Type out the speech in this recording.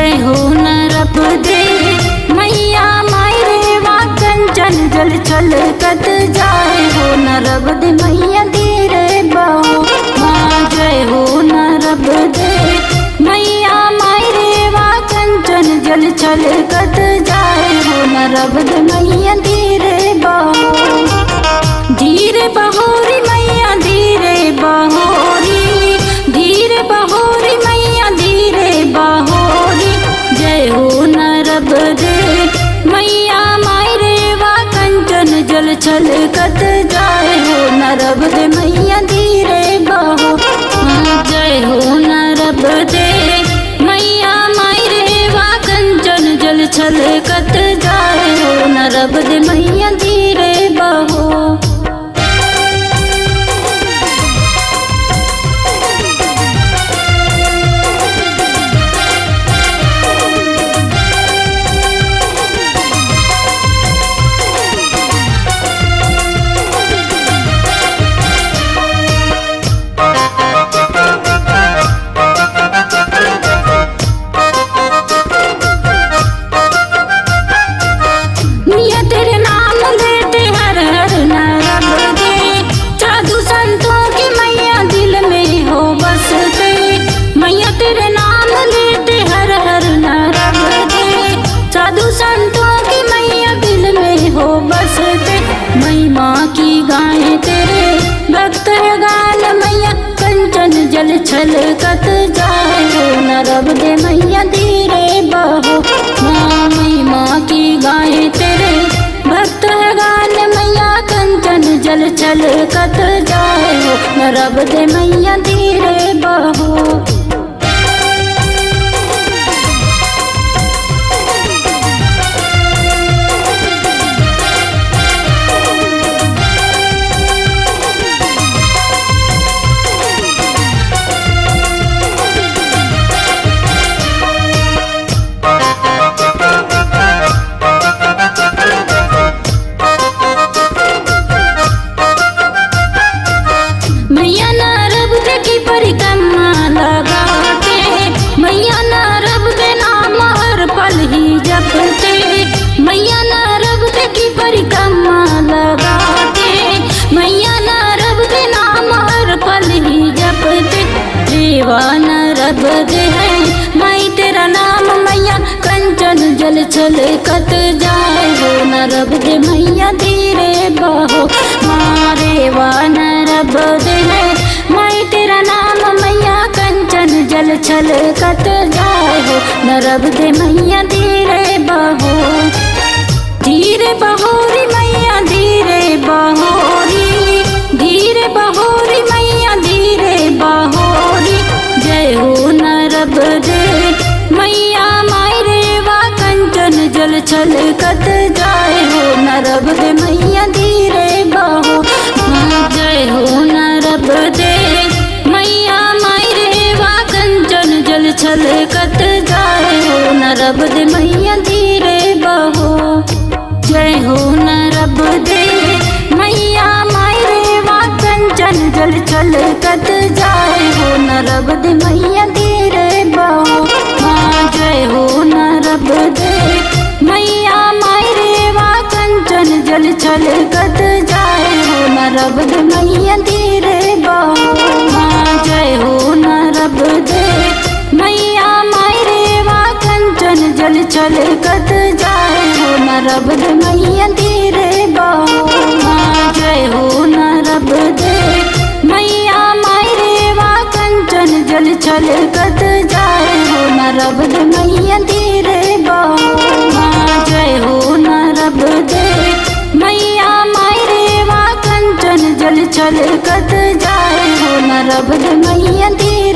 जय हो नरब दे मैया माई रे वा कंचन जल छलकत जाए हो नरब दे मैया धीरे बहो माँ जय हो नरब दे मैया माई रे वा कंचन जल छलकत जाए हो नरब दे मैया धीरे बहो धीरे बहोरी मैया धीरे बहोरी धीरे बहोरी मैया धीरे बहोरी जय हो नरब दे मैया माई रे वा कंचन जल छलकत जाए हो नरब दे मैया धीरे बहो जय हो नरब दे मैया माई रे वा कंचन जल छलकत जाए हो नरब दे मैया धीरे बहो जल छलकत जाए हो नरब दे मैया धीरे बहो माँ माँ की गाय तेरे भक्त है गान मैया कंचन जल छलकत जाए हो नरब दे मैया धीरे बहो मैया नरब दे की परिक्रमा लगाते मैया नरब दे नाम हर पल ही जपते देवा नरब दे है माई तेरा नाम मैया कंचन जल छलकत जाए हो नरब दे मैया धीरे बहो मारे वा नरब दे है माई तेरा नाम मैया कंचन जल छलकत जाए हो नरब दे मैया धीरे बहो धीरे बहोरी मैया धीरे बहोरी धीरे बहोरी मैया धीरे बहोरी जय हो नरब दे मैया माई रे वा कंचन जल छलकत जाए हो नरब दे मैया धीरे बहो जय हो नरब दे मैया माई रे वा कंचन जल छलकत जाए हो नरब दे मैया धीरे बहो जय हो नरब दे मैया माई रे वा कंचन जल छलकत जाए हो नरब दे मैया धीरे बहो जय हो नरब दे मैया माई रे वा कंचन जल छलकत जाए हो नरब दे मैया धीरे बहो जय हो नरब दे मैया माई रे वा कंचन जल छलकत जाए हो नरब दे मैया धीरे बहो जय हो नरब दे मैया माई रे वा कंचन जल छलकत जाए हो नरब दे मैया धीरे बहो जय हो नरब दे मैया माई रे वा कंचन जल छलकत जाए हो नरब दे मैया धीरे